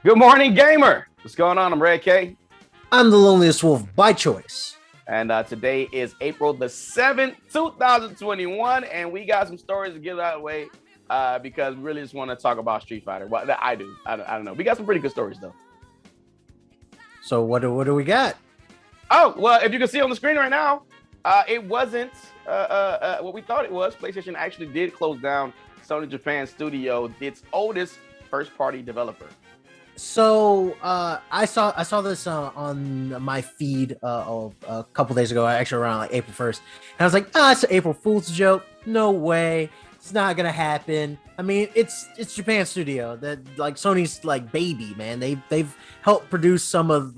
Good morning, gamer. What's going on? I'm Red K, I'm the loneliest wolf by choice. and today is April the 7th, 2021, and we got some stories to get out of the way because we really just want to talk about Street Fighter. Well, that I do. I don't know. We got some pretty good stories, though. So what do we got? Oh, well, if you can see on the screen right now, it wasn't what we thought it was. PlayStation actually did close down Sony Japan Studio, its oldest first-party developer. So I saw this on my feed a couple days ago, actually around like April 1st, and I was like, it's an April Fool's joke. No way, it's not gonna happen. I mean, it's Japan Studio, that like Sony's like baby, man. They've helped produce some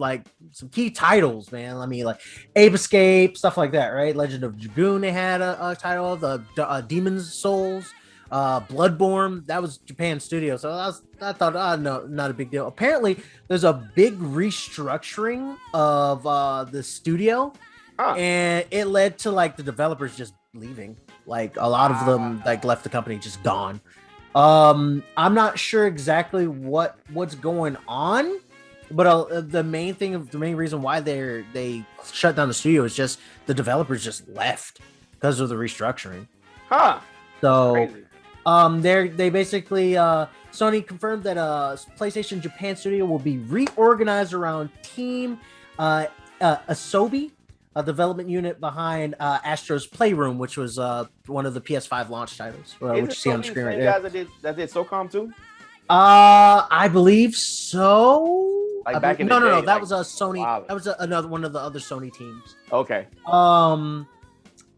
key titles, man. I mean, like Ape Escape, stuff like that, right? Legend of Dragoon, they had a title of the Demon's Souls. Bloodborne, that was Japan Studio, so I thought, no, not a big deal. Apparently there's a big restructuring of the studio, and it led to like the developers just leaving. Like a lot of them like left the company, just gone. I'm not sure exactly what's going on, but the main reason why they shut down the studio is just the developers just left because of the restructuring. Huh. So Crazy. they basically Sony confirmed that PlayStation Japan Studio will be reorganized around Team Asobi, a development unit behind Astro's Playroom, which was one of the PS5 launch titles, which you see on the screen right there. Guys that did SOCOM too? I believe so. Like back in the no, day, that like, was a Sony. wow. That was another one of the other Sony teams. Okay.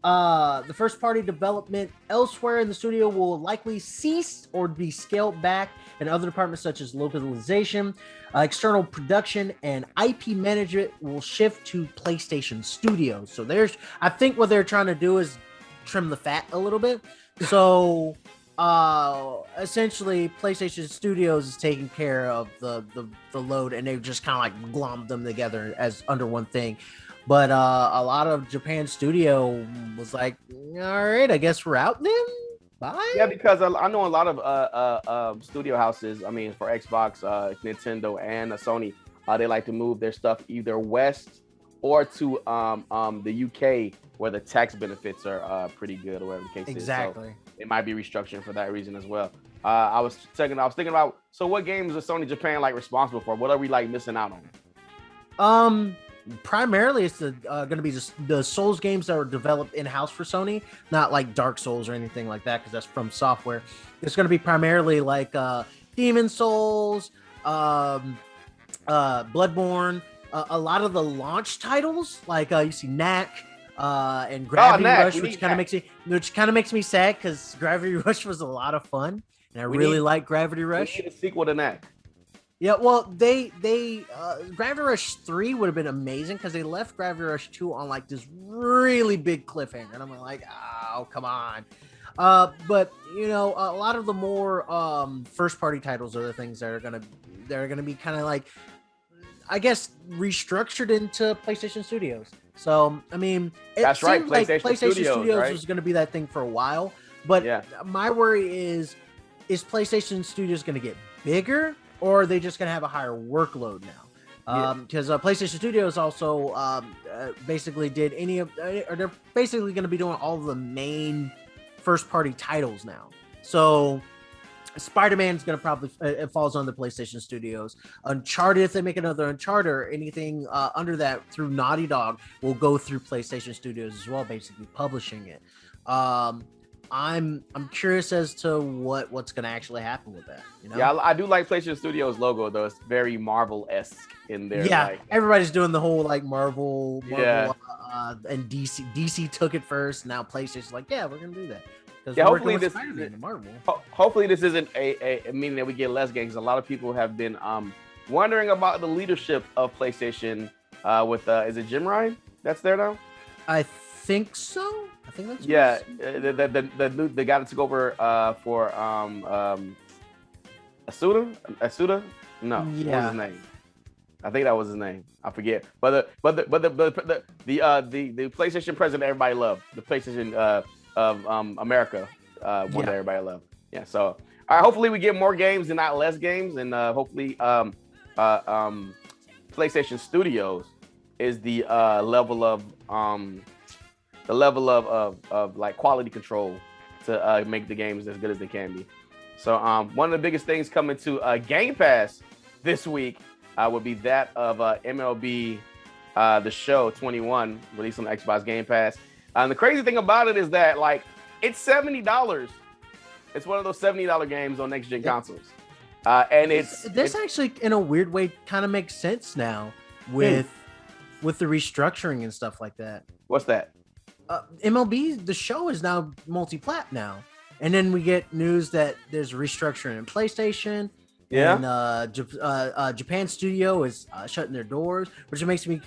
The first party development elsewhere in the studio will likely cease or be scaled back, and other departments such as localization, external production, and IP management will shift to PlayStation Studios. So I think what they're trying to do is trim the fat a little bit. So essentially PlayStation Studios is taking care of the load, and they've just kind of like glommed them together as under one thing. But a lot of Japan Studio was like, all right, I guess we're out then. Bye. Yeah, because I know a lot of studio houses. I mean, for Xbox, Nintendo, and Sony, they like to move their stuff either west or to the UK, where the tax benefits are pretty good, or whatever the case Exactly. is. So it might be restructuring for that reason as well. I was thinking about. So, what games is Sony Japan like responsible for? What are we like missing out on? Primarily it's going to be just the Souls games that are developed in-house for Sony, not like Dark Souls or anything like that, because that's from software. It's going to be primarily like Demon Souls, Bloodborne, a lot of the launch titles, like you see Knack and Gravity Rush, which kind of makes me sad because Gravity Rush was a lot of fun, and I really like Gravity Rush. We need a sequel to Knack. Yeah, well, they Gravity Rush 3 would have been amazing because they left Gravity Rush 2 on like this really big cliffhanger, and I'm like, oh, come on. But you know, a lot of the more first party titles are the things that are gonna be kind of like, I guess, restructured into PlayStation Studios. So I mean, that's right. PlayStation Studios right? was gonna be that thing for a while, but my worry is PlayStation Studios gonna get bigger, or are they just going to have a higher workload now? Because PlayStation Studios also basically did or they're basically going to be doing all of the main first-party titles now. So Spider-Man is going to probably, it falls on the PlayStation Studios. Uncharted, if they make another Uncharted or anything under that through Naughty Dog, will go through PlayStation Studios as well, basically publishing it. I'm curious as to what's going to actually happen with that. You know? Yeah, I do like PlayStation Studios logo though. It's very Marvel-esque in there. Yeah, like, everybody's doing the whole like Marvel, and DC took it first. Now PlayStation's like, yeah, we're gonna do that. Yeah, hopefully this hopefully this isn't a meaning that we get less games. A lot of people have been wondering about the leadership of PlayStation with is it Jim Ryan that's there now? I think so. I think that's the guy that took over for Asuda? No, what was his name? I think that was his name. I forget. But the PlayStation president everybody loved. The PlayStation of America one that everybody loved. Yeah. So all right, hopefully we get more games and not less games, and hopefully PlayStation Studios is the level of like quality control to make the games as good as they can be. So one of the biggest things coming to Game Pass this week would be that of MLB The Show 21 released on the Xbox Game Pass. And the crazy thing about it is that like it's $70. It's one of those $70 games on next gen consoles. And this actually in a weird way kind of makes sense now with the restructuring and stuff like that. What's that? MLB The Show is now multi-plat now, and then we get news that there's restructuring in PlayStation. Yeah. And Japan Studio is shutting their doors, which makes me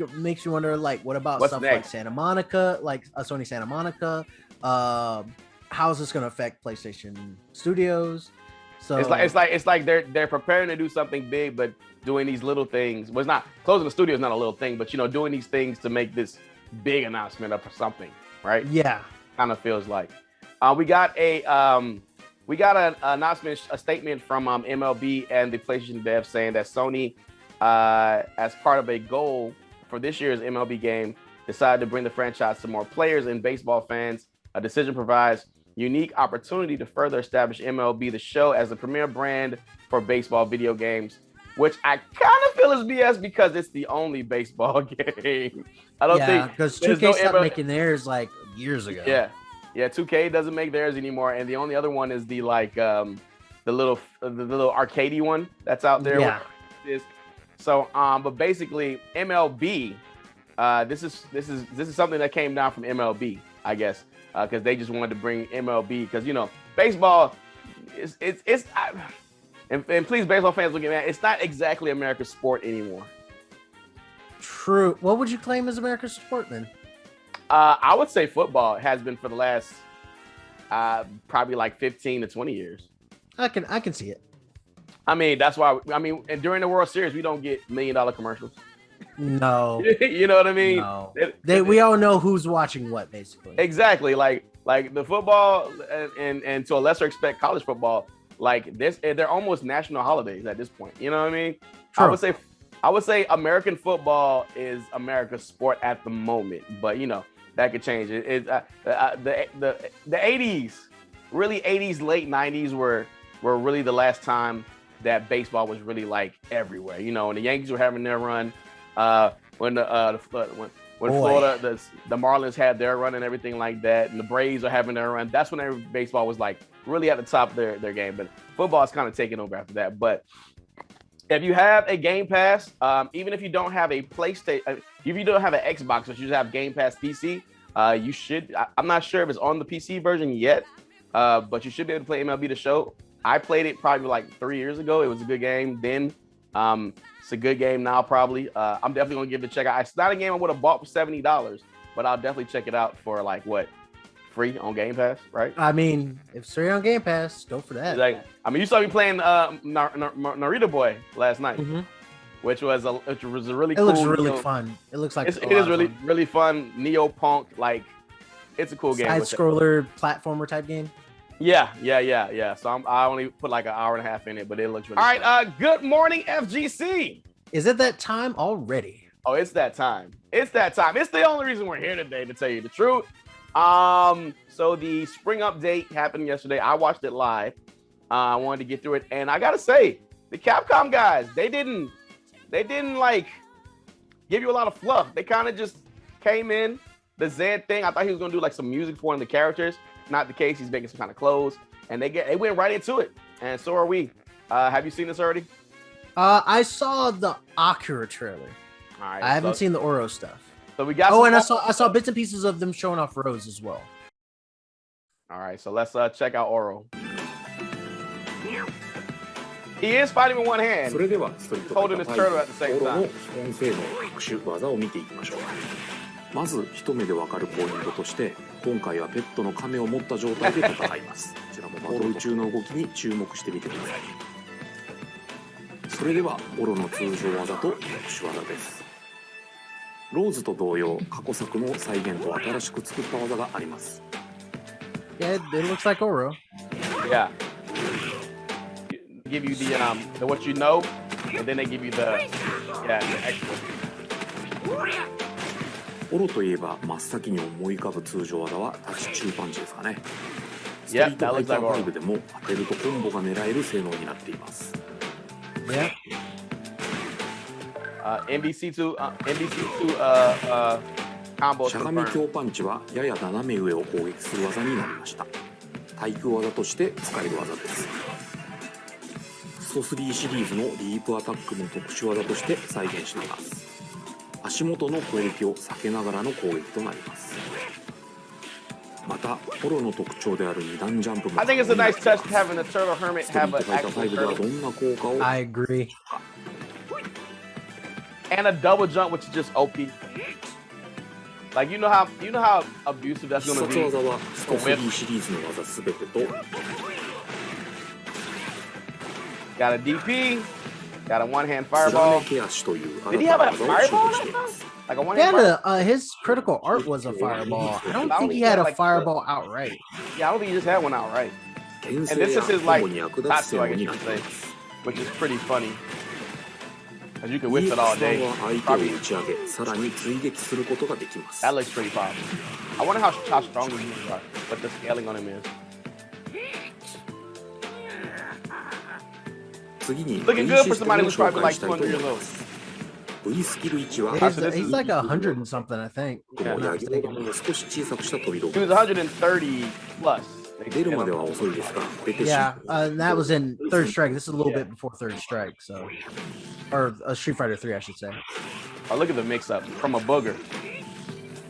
wonder, like, what about What's stuff next? like Santa Monica, like Sony Santa Monica? How is this going to affect PlayStation Studios? So it's like they're preparing to do something big, but doing these little things. Well, it's not closing the studio is not a little thing, but doing these things to make this big announcement of something, right? Yeah, kind of feels like. We got an announcement, a statement from MLB and the PlayStation dev saying that Sony, as part of a goal for this year's MLB game, decided to bring the franchise to more players and baseball fans. A decision provides unique opportunity to further establish MLB The Show as the premier brand for baseball video games, which I kind of feel is BS because it's the only baseball game. I don't think because 2K stopped making theirs like years ago. Yeah, 2K doesn't make theirs anymore, and the only other one is the little arcadey one that's out there. Yeah. So, but basically MLB, this is something that came down from MLB, I guess, because they just wanted to bring MLB because baseball and please, baseball fans, look at that. It's not exactly America's sport anymore. True. What would you claim as America's sport then? I would say football has been for the last probably like 15 to 20 years. I can see it. I mean, that's why. And during the World Series, we don't get $1 million commercials. No. You know what I mean? No. We all know who's watching what, basically. Exactly. Like the football and to a lesser extent college football. Like this, they're almost national holidays at this point. You know what I mean? True. I would say American football is America's sport at the moment, but that could change. The 80s, really 80s, late 90s were really the last time that baseball was really like everywhere. When the Yankees were having their run, when Florida, the Marlins had their run and everything like that, and the Braves are having their run. That's when baseball was like really at the top of their game. But football is kind of taking over after that. But if you have a Game Pass, even if you don't have a PlayStation, if you don't have an Xbox, but you just have Game Pass PC, you should. I'm not sure if it's on the PC version yet, but you should be able to play MLB The Show. I played it probably like 3 years ago. It was a good game then. It's a good game now, probably. I'm definitely gonna give it a check out. It's not a game I would have bought for $70, but I'll definitely check it out for like free on Game Pass, right? I mean, if it's free on Game Pass, go for that. You saw me playing Naruto Boy last night, which was a really cool. It looks really fun. It looks like it is really fun. Neo-punk, like it's a cool game. Side-scroller platformer type game. Yeah. So I only put like an hour and a half in it, but it looks really fun. All right, good morning, FGC. Is it that time already? Oh, it's that time. It's the only reason we're here today, to tell you the truth. So the spring update happened yesterday. I watched it live. I wanted to get through it, and I gotta say, the Capcom guys, they didn't like give you a lot of fluff. They kind of just came in. The Zed thing, I thought he was gonna do like some music for one of the characters. Not the case. He's making some kind of clothes, and they went right into it, and so are we. Have you seen this already? I saw the Akira trailer. All right, I haven't seen the Oro stuff. So we got. And I saw bits and pieces of them showing off Rose as well. All right, so let's check out Oro. He is fighting with one hand, holding his turtle at the same time. まず一目でわかるポイントとして、今回はペットの亀を持った状態で戦います。こちらもバトル中の動きに注目してみてください。それではオロの通常技と特殊技です。ローズと同様、過去作の再現と新しく作った技があります。Yeah, it looks like Oro. Yeah. Give you the what you know. and then they give you the extra. オロといえば真っ先に思い浮かぶ通常技は立ち中パンチですかね。ストリートファイター5でも当てるとコンボが狙える性能になっています。Yeah. NBC2 combo. しゃがみ強パンチはやや斜め上を攻撃する技になりました。対空技として使える技です。スト3シリーズのリープアタックも特殊技として再現しています。足元の攻撃を避けながらの攻撃となります。またポロの特徴である2段ジャンプも I think it's a nice touch having the turtle hermit ストリ have ー an トファイター actual 5では turtle どんな効果を I agree. and a double jump, which is just OP. Like you know how abusive that's 必 gonna 殺 be. 技はスト3シリーズの技すべてと Got a DP, got a one-hand つら fireball. め毛足という新 Did he た have な a 技を習 fireball? 得しています。 Like a one-hand Yeah, fireball? his critical art was a fireball. I don't think he had a fireball outright. Yeah, I don't think he just had one outright. 牽 And 制 this や is his コン like ボに役立つ性 Tatsu, 能 I guess に you なっ could てい say, ます。 which is pretty funny. Cause you can whip it all さん day. は相手を打ち上げさらに追撃することができます。 That looks pretty powerful. I wonder how strong these moves are, what the scaling on him is. 次に Looking V good シ for ステム somebody を who's 紹 probably 介 like したいと 200 years 思いま old. す。V スキル1は He's like 100 and something, I think. このヤギボードを少し小さくした飛び道 He 具 was です。 130 plus. 出るまでは遅いですが出てし Yeah, まう that was in Third Strike. This is a little bit before Third Strike, so or Street Fighter 3, I should say. Oh, look at the mix-up from a booger.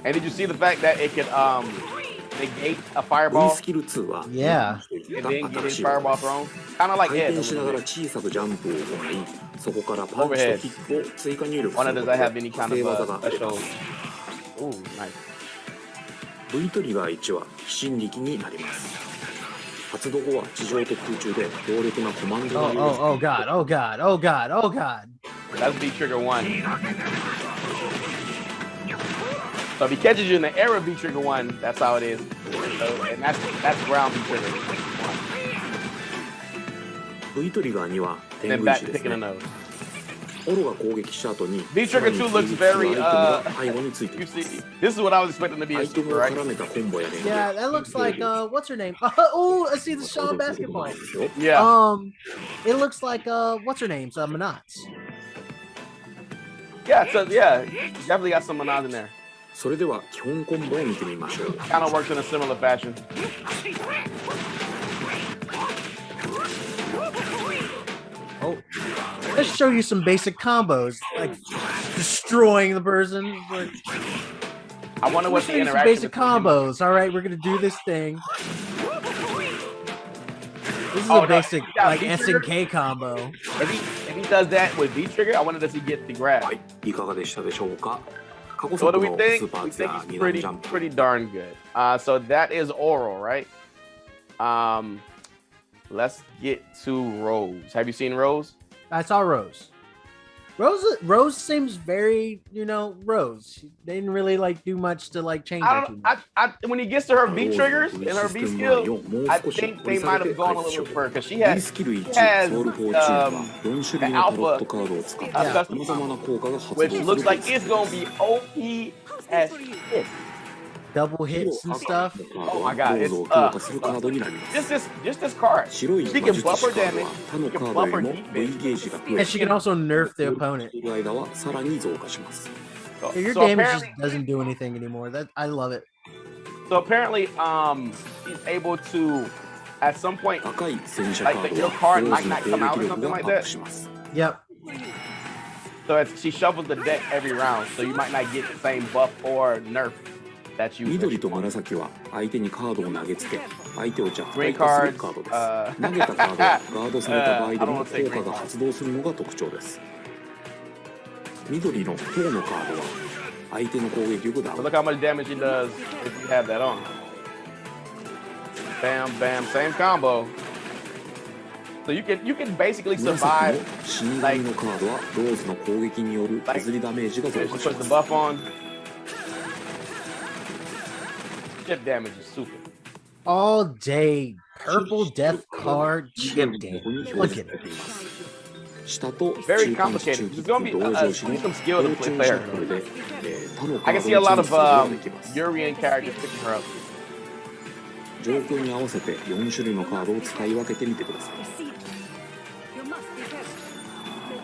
And did you see the fact that it could negate a V fireball スキル2は Yeah. and then get 新 his しい技 fireball です。 thrown? Kind of like 回 Ed. 転 a しな little がら bit. 小さくジャンプを行いそこからパンチとキックを追加入力す Wonder る does こと that で have any 派 kind 生 of 技が出 special? ます。 Ooh, nice. V トリガー1は飛信力になります。発動後は地上と空中で強力なコマンド Oh, が oh, oh God, oh God, oh God, oh God. That's V trigger 1. So if he catches you in the air of V trigger 1, that's how it is. So, and that's ground V trigger 1. V トリガー2は And 天 then 狗 back 石です picking a ね。 nose. オロが攻撃した後に V さら trigger に 2 looks 追撃するアイテム very が背後についてい you ます。 see, this is what I was expecting to be ア a イテム super, を right? 絡めたコンボや連 Yeah, 携 that looks like what's her name? Oh, I see the Sean basketball. Yeah. It looks like what's her name? Manats. Yeah, so yeah, definitely got some Manaz in there. それでは基本コンボを見てみましょう。 Kind of works in a similar fashion. Oh, let's show you some basic combos, like destroying the person. Like, I wonder let's what show the you some interaction basic between him- combos. All right, we're gonna do this thing. This is Oh, a no, basic yeah, like V-trigger. SNK combo. If he does that with V trigger, I wonder does he get the grab? はい、いかがでしたでしょうか。過去 So what 作 do we の think? スーパー We ツや think he's 二段 pretty ジャンプ pretty darn good. So that is oral, right? Let's get to Rose. Have you seen Rose? I saw Rose. Rose seems very, Rose. They didn't really like do much to like change her I too don't. much. When he gets to her V triggers and her V skills, I think they might have gone a little further because she V has スキル1 has, ソウルフォーチューンは4種類のタロットカードを使ってさ Yeah. まざまな効果が発動 which する looks like it's gonna be OP as shit. Double hits and stuff. Oh my God, ローズを強化するカードになります Just this card. 白い She 魔 can 術 buff 師 her カード damage. は他 She のカ can ード buff よ her りも V defense. ゲージが増 And え she can also nerf the opponent. いる間はさらに増加します So, Your so damage just apparently, doesn't do anything anymore. That I love it. so apparently, she's able to, at some point, 赤い戦車カ like ー your ドは card ロー might ズの not 攻 come out 撃 or 力 something がア like ッ that. プします Yep. So she shuffles the deck every round, so you might not get the same buff or nerf that you. 緑と紫は相手にカードを投げつけ相手を弱 Green 体化する cards. カードです Uh, 投げたカードはガードされた場合で I も don't 効 say 果 green が cards. 発動するのが特徴です緑の塔のカードは相手の攻撃力ダウ So ン look how much damage he does if you have that on. Bam, bam, same combo. So you can basically 紫 survive. の死神のカードはローズの攻撃による削りダメージが増 She 加 puts し the ます buff on. Chip damage is super. All day purple death card chip damage. Look at it. 下と Very 中間と complicated. 中キ There's ッ gonna ク be 同時押しに some skill to 包丁 play シャ there. ッフルで、他の I カ can ー see a ドを lot 位置に of することができます Urian characters picking her up. 状況に合わせて4種類のカードを使い分けてみてください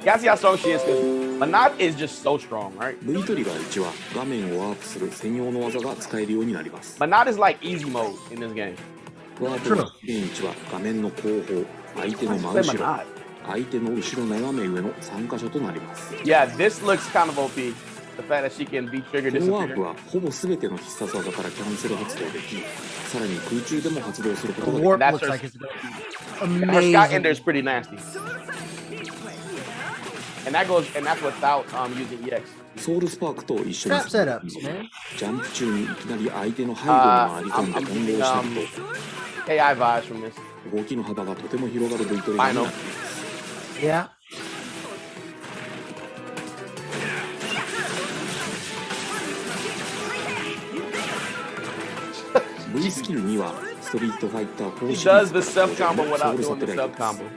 You gotta see how strong she is because Manat is just so strong, right? V トリガー1は画面をワープする専用の技が使えるようになります Manat is like easy mode in this game. ワープの電1は画面の後方相手の真 Play 後ろ Manat. 相手の後ろ斜め上の3箇所となります Yeah, this looks kind of OP. The fact that she can be trigger このワープ disappear. はほぼ全ての必殺技からキャンセル発動できさらに空中でも発動するこ The とができ warp That's looks her- like it's Her amazing. Sky Ender is pretty nasty. And that's without using EX. ソウルスパークと一緒に Trap setups, man. ジャンプ中にいきなり相手の背後に回り込んで I'm 翻 getting 弄したり AI vibes from this. と動きの幅がとても広がる V トリガーになっています Yeah. V スキル2はストリートファイター4 She シリー does ズ the sub combo ソウ without ルサ doing テ the ライ sub ト combo. です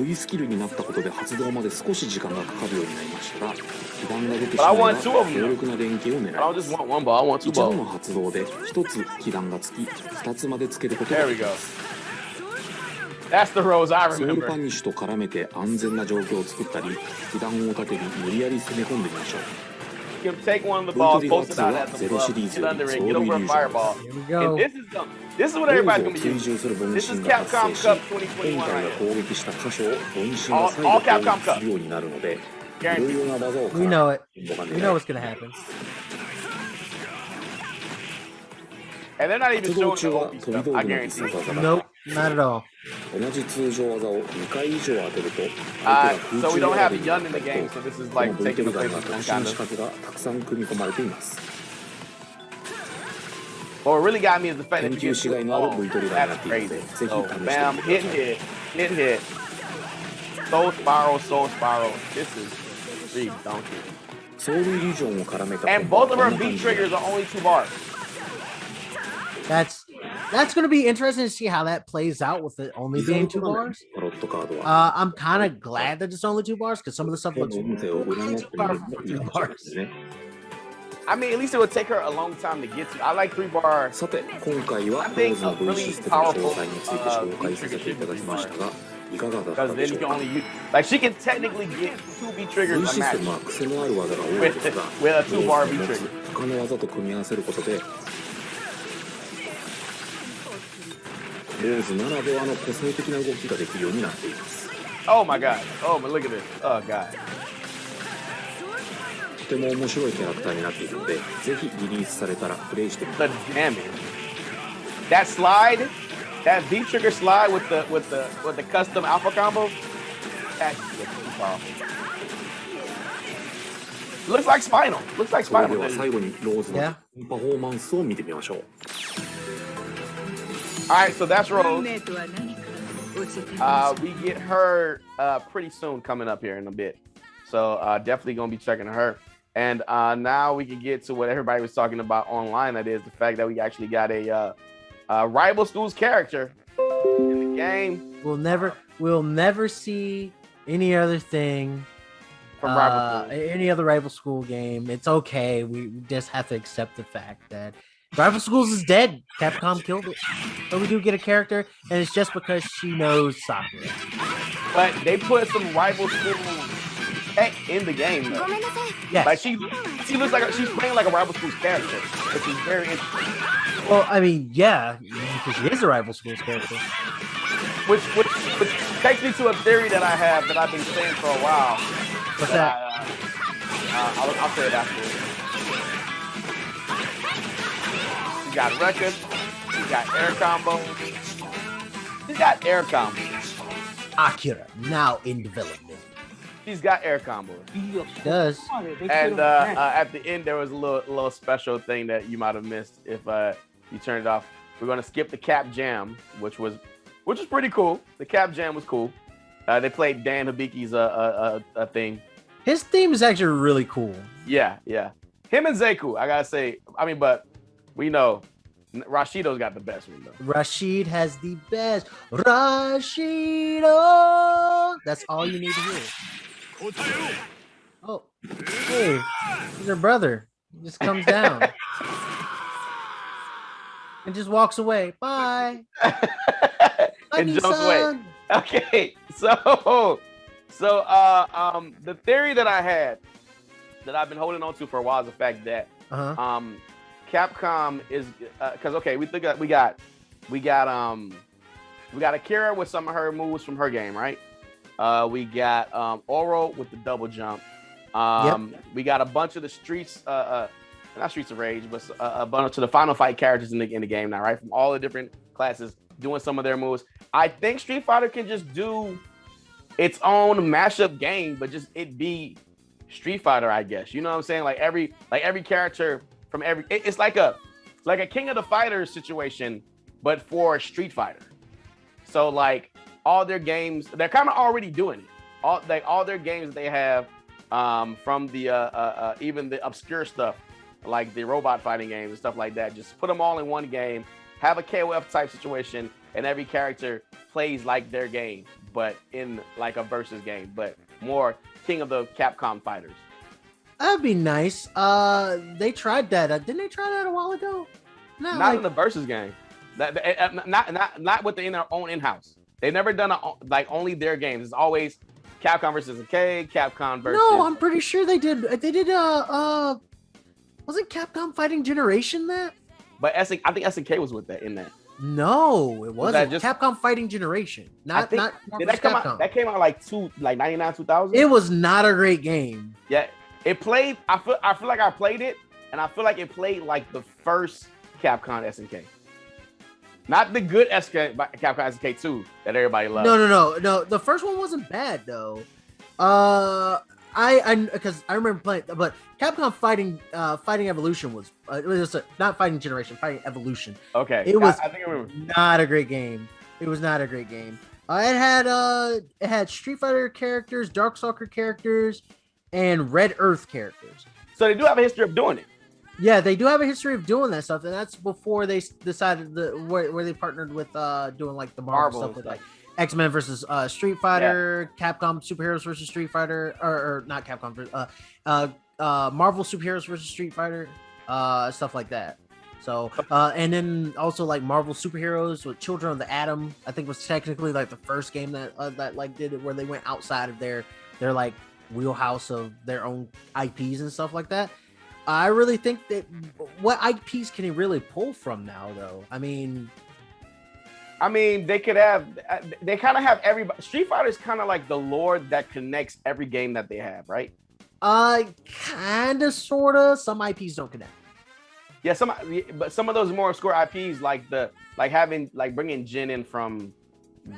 V スキルになったことで発動まで少し時間がかかるようになりましたが被弾が出てし But I ま want え two ば of them. 強力な連携を狙 I い don't ま just す want one ball. I want two 一度 balls. の発動で1つ被弾がつき2つまでつけることが There で we き go. ます That's the Rose I ソウル remember. パニッシュと絡めて安全な状況を作ったり被弾を盾に無理やり攻め込んでみましょう You can take one of the balls, post it out as a bluff, get under it, get over a fireball. Here we And go. this is what ロ everybody's ー gonna ズ be を追 using. 従する分 This 身 is が発 Capcom 生し Cup 2021今回 right は here. 攻撃した箇所を分身が再度 All 攻 Capcom 撃するようになるのでいろ Guaranteed. いろな技を We know it. コンボが We 狙 know え what's gonna happen. And they're not even 発動 showing 中 the は OP 飛び stuff. 道 I 具の必 guarantee. 殺技が Nope, not at all. 同じ通常技を2回以上当てると So we don't have the Yun in the game, so this is この like ブリト taking リ the ガ place ーには of 特 Yun 殊な kind 仕 of. 掛けがたくさん組み込まれています What really got me is the fact that 研 you 究 get し two がいのある balls. V トリガーにな That's っているの crazy. でぜひ試して So みてく bam, だ hit さい hit. Soul spiral, soul spiral. This is free donkey. ソウルイリュージョンを絡めた And コンボ both は of こ her んな感 beat じで triggers are only 2 bars. That's gonna be interesting to see how that plays out with it only リザ being ー 2 ブ画面 bars. タロットカードは I'm kind of glad that it's only 2 bars because some of the stuff こ looks の運勢を占 way って too みる powerful の for もいい 3 かもしれない bars. ですね I mean, at least it would take her a long time to get to. I like 3 bars. さて今回は I ロ think ーズの a V really システムの詳 powerful 細について紹介させていただきましたがいかがだった Because で then しょ you う can か only use, like, she can technically get 2 beat triggers V a システ match ムは癖のある技が多いですが with a ロ 2 bar ーズの beat 持つ trigger. 他の技と組み合わせることでローズならではの個性的な動きができるようになっています Oh my god. Oh, but look at this. Oh god. とても面白いキャラクターになっているのでぜひリリースされたらプレイしてみて The damage. That slide, that V trigger slide with the custom alpha combo. That's just too powerful. Looks like Spinal. Looks like それで Spinal. は最後にローズの Yeah. パフォーマンスを見てみましょう All right, so that's 運 Rose. 命とは何か教えてください We get her pretty soon coming up here in a bit. So definitely gonna be checking her. And now we can get to what everybody was talking about online. That is the fact that we actually got a rival schools character in the game We'll never see any other thing from rival schools. any other rival school game. It's okay. We just have to accept the fact that rival schools is dead. Capcom killed it. But we do get a character, and it's just because she knows Sakura. But they put some rival schools tech in the game. Though. Yes. Like she looks like she's playing like a rival schools character, which is very interesting. Well, I mean, yeah, because she is a rival schools character. Which takes me to a theory that I have that I've been saying for a while. What's that? I'll say it afterwards. She got records. She got air combo. She got air combo. Akira, now in development. She's got air combo. She does. And at the end, there was a little special thing that you might have missed if you turned it off. We're gonna skip the cap jam, which was pretty cool. The cap jam was cool. They played Dan Hibiki's a thing. His theme is actually really cool. Yeah. Him and Zeku, I gotta say. I mean, but we know Rashido's got the best one though. Rashid has the best. Rashido. That's all you need to hear. Oh, hey, he's her brother. He just comes down and just walks away. Bye. And jumps away. Okay, so the theory that I had that I've been holding on to for a while is the fact that Capcom is because we got Akira with some of her moves from her game, right? We got Oro with the double jump. We got a bunch of the streets, not Streets of Rage, but a bunch of the Final Fight characters in the game now, right? From all the different classes doing some of their moves. I think Street Fighter can just do its own mashup game, but just it be Street Fighter, I guess. You know what I'm saying? Like every character from it's like a King of the Fighters situation, but for Street Fighter. So like all their games, they're kind of already doing it. All their games they have from the even the obscure stuff like the robot fighting games and stuff like that. Just put them all in one game, have a KOF type situation, and every character plays like their game, but in like a versus game, but more King of the Capcom fighters. That'd be nice. They tried that. Didn't they try that a while ago? Not in the versus game. Not with in their own in-house. They've never done only their games. It's always Capcom versus SNK, Capcom versus. No, I'm pretty sure they did. They did. Wasn't Capcom Fighting Generation that? But I think SNK was with that in that. No, it wasn't. Just Capcom Fighting Generation. Not did that come out? That came out like 99, 2000. It was not a great game. Yeah, it played. I feel like I played it, and I feel like it played like the first Capcom SNK. Not the good Capcom SNK 2 that everybody loves. No. The first one wasn't bad though. Because I remember playing, but Capcom Fighting Evolution was it was not Fighting Generation, Fighting Evolution. Okay, it was I think I remember. Not a great game. It was not a great game. It had Street Fighter characters, Darkstalker characters, and Red Earth characters. So they do have a history of doing it. Yeah, they do have a history of doing that stuff, and that's before they decided where they partnered with doing like the Marvel stuff with like X-Men versus Street Fighter, Capcom Superheroes versus Street Fighter, or not Capcom, Marvel Superheroes versus Street Fighter, stuff like that. So, and then also like Marvel Superheroes with Children of the Atom, I think was technically like the first game that like did it where they went outside of their like wheelhouse of their own IPs and stuff like that. I really think that what IPs can he really pull from now, though? I mean, they kind of have everybody. Street Fighter is kind of like the lore that connects every game that they have, right? Kind of, sort of. Some IPs don't connect. Yeah, but some of those more obscure IPs, like bringing Jin in from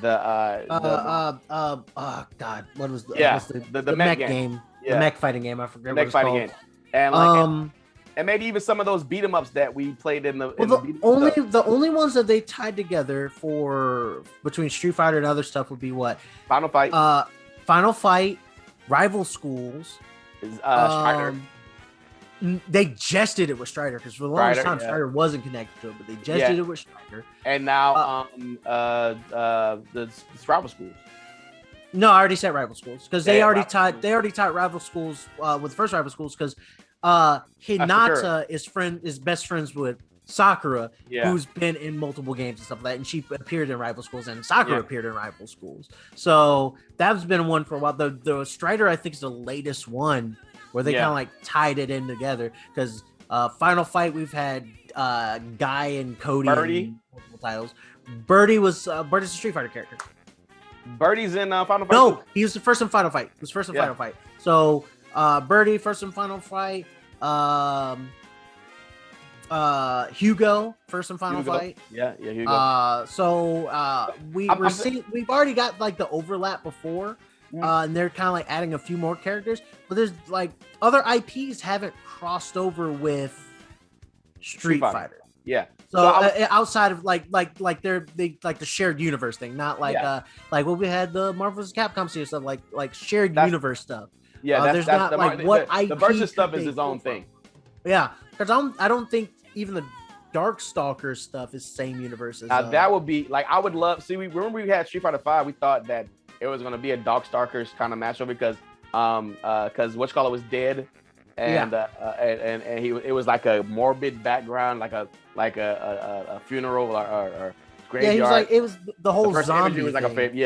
the God, what was the mech game? The mech fighting game. I forget what it's fighting called. Game. And and maybe even some of those beat 'em ups that we played in the. The only ones that they tied together for between Street Fighter and other stuff would be what? Final Fight, Rival Schools, Strider. They just did it with Strider because for the longest time Strider wasn't connected to it, but they just did it with Strider. And now the Rival Schools. No, I already said Rival Schools because they already tied Rival Schools with the first Rival Schools because Hinata is best friends with Sakura, who's been in multiple games and stuff like that, and she appeared in Rival Schools, and Sakura appeared in Rival Schools. So that's been one for a while. The Strider, I think, is the latest one where they kind of like tied it in together because Final Fight, we've had Guy and Cody in multiple titles. Birdie's a Street Fighter character. Birdie's in Final Fight. No, he was the first in Final Fight. Final Fight. So Birdie first in Final Fight. Hugo first in Final Fight. Yeah, Hugo. We've already got like the overlap before, and they're kind of like adding a few more characters, but there's like other IPs haven't crossed over with Street Fighter. Yeah. So outside of like the shared universe thing, not like like what we had the Marvel vs. Capcom series stuff, like shared universe stuff. Yeah, there's not like what IP the versus stuff is his own thing. Yeah, because I don't think even the Darkstalker stuff is same universe as that would be like I would love. See, remember we had Street Fighter 5. We thought that it was gonna be a Darkstalkers kind of matchup because because whatchamacallit was dead, and it was like a morbid background, like a funeral or graveyard. Yeah, he was like, it was the whole first zombie imagery was like thing.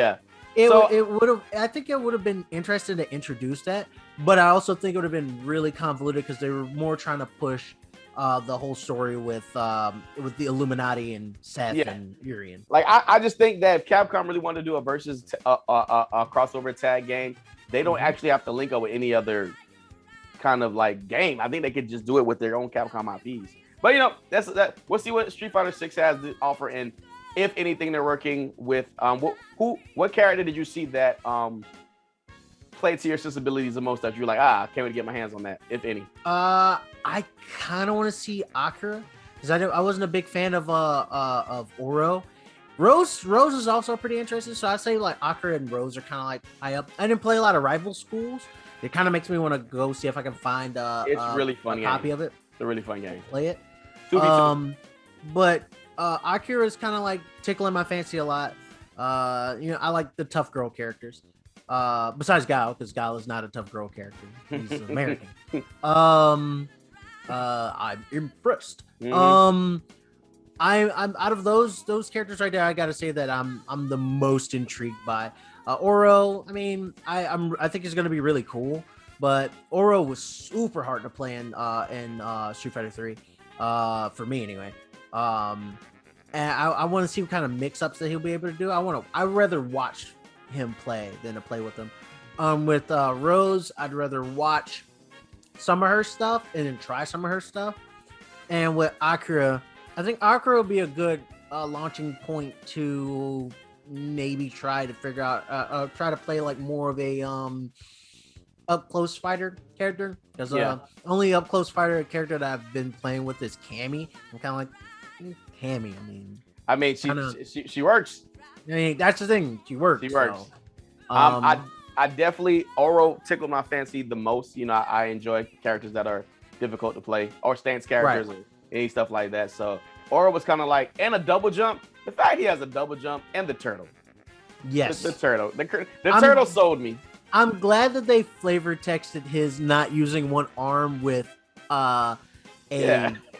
it Would have. I think it would have been interesting to introduce that, but I also think it would have been really convoluted because they were more trying to push the whole story with the Illuminati and Seth and Urian. Like I just think that if Capcom really wanted to do a versus a crossover tag game, they don't actually have to link up with any other kind of like game. I think they could just do it with their own Capcom IPs. But you know, that's that. We'll see what Street Fighter 6 has to offer, and if anything, they're working with what character did you see that played to your sensibilities the most that you're like, I can't wait to get my hands on that, if any? I kind of want to see Akira because I wasn't a big fan of Oro. Rose is also pretty interesting, so I say like Akira and Rose are kind of like high up. I didn't play a lot of rival schools. It kind of makes me want to go see if I can find it's really fun a copy of it. It's a really fun game. Play it. 2v2. But Akira is kind of like tickling my fancy a lot. You know, I like the tough girl characters. Besides Guile, because Guile is not a tough girl character. He's American. I'm impressed. Mm-hmm. I'm out of those characters right there. I gotta say that I'm the most intrigued by Oro. I mean, I think he's gonna be really cool, but Oro was super hard to play in Street Fighter 3, for me anyway. And I want to see what kind of mix-ups that he'll be able to do. I'd rather watch him play than to play with him. With Rose, I'd rather watch some of her stuff and then try some of her stuff. And with Akira, I think Akira will be a good launching point to maybe try to figure out, try to play like more of a up close fighter character. Because only up close fighter character that I've been playing with is Cammy. I'm kind of like Cammy. I mean, she works. I mean, that's the thing. She works. She works. So, I definitely Oro tickled my fancy the most. You know, I enjoy characters that are difficult to play or stance characters or any stuff like that. So Oro was kind of like, and a double jump. The fact he has a double jump and the turtle. Yes, the turtle. The turtle sold me. I'm glad that they flavor texted his not using one arm with a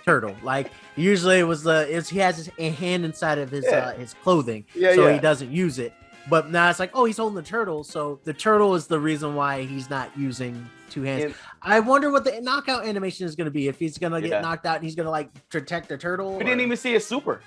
turtle. Like usually it was he has his hand inside of his clothing, so he doesn't use it. But now it's like, oh, he's holding the turtle, so the turtle is the reason why he's not using two hands. And I wonder what the knockout animation is going to be. If he's going to get knocked out and he's going to like protect the turtle. We didn't even see his super.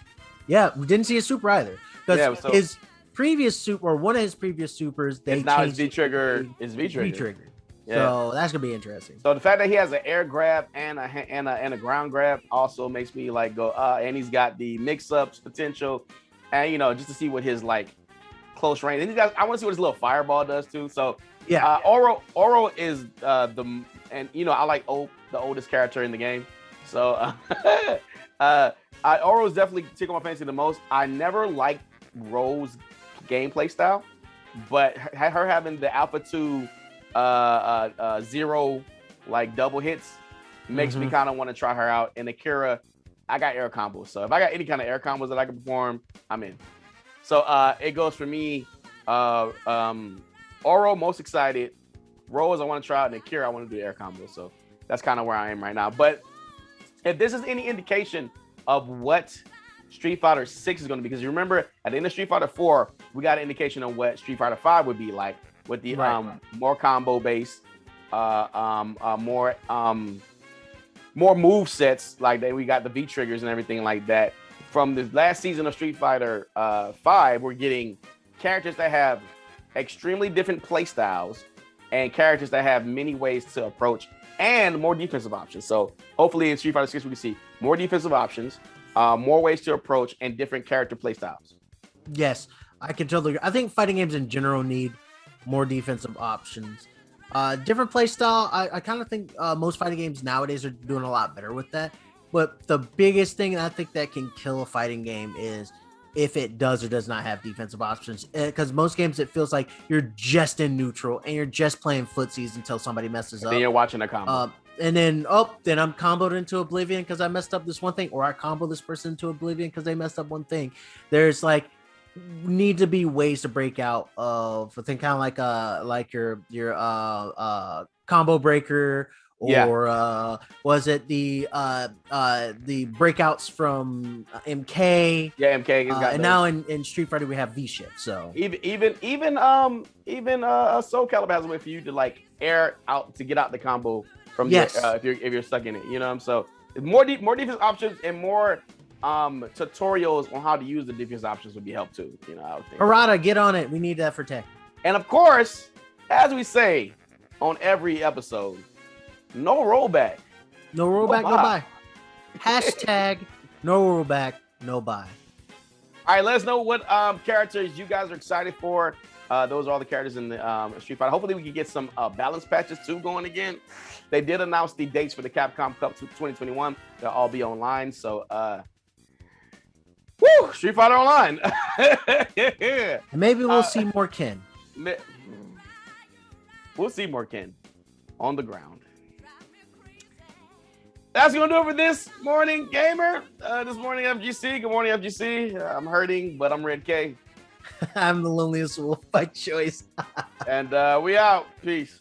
Yeah, we didn't see his super either because his previous super or one of his previous supers they now changed his V-trigger is V-trigger. Yeah. So that's gonna be interesting. So the fact that he has an air grab and a ground grab also makes me like go, and he's got the mix-ups potential, and you know, just to see what his like close range. And I want to see what his little fireball does too. So Oro is and you know, I like the oldest character in the game. So Oro's definitely tickled my fancy the most. I never liked Rose's gameplay style, but her having the Alpha 2 zero like double hits makes me kind of want to try her out. And Akira, I got air combos, so if I got any kind of air combos that I can perform, I'm in. So it goes for me, Oro most excited, Rose I want to try out, and Akira I want to do air combos. So that's kind of where I am right now. But if this is any indication of what Street Fighter 6 is going to be, because you remember at the end of Street Fighter 4 we got an indication of what Street Fighter 5 would be like, with the more combo based, more move sets, like we got the V triggers and everything like that. From the last season of Street Fighter 5, we're getting characters that have extremely different play styles and characters that have many ways to approach and more defensive options. So hopefully in Street Fighter 6 we can see more defensive options, more ways to approach, and different character play styles. Yes, I can totally agree. I think fighting games in general need more defensive options. Different play style. I kind of think most fighting games nowadays are doing a lot better with that. But the biggest thing I think that can kill a fighting game is if it does or does not have defensive options. Because most games it feels like you're just in neutral and you're just playing footsies until somebody messes up. Then you're watching a combo. And then I'm comboed into oblivion because I messed up this one thing, or I combo this person into oblivion because they messed up one thing. There's like, need to be ways to break out of I think kind of like your combo breaker or was it the breakouts from MK? Yeah, MK has got and those. now in Street Fighter we have V shift. So even Soul Calibur has a way for you to like air out to get out the combo from Yes. your if you're stuck in it. You know, so more defense options and more tutorials on how to use the defense options would be help too. You know, I would think. Harada, get on it. We need that for tech. And of course, as we say on every episode, no rollback. No rollback, no buy. Hashtag no rollback, no buy. All right, let us know what characters you guys are excited for. Those are all the characters in the Street Fighter. Hopefully, we can get some balance patches too going again. They did announce the dates for the Capcom Cup 2021. They'll all be online. So, Street Fighter Online. And maybe we'll see more Ken. We'll see more Ken on the ground. That's going to do it for this morning, Gamer. This morning, FGC. Good morning, FGC. I'm hurting, but I'm Red K. I'm the loneliest wolf by choice. And we out. Peace.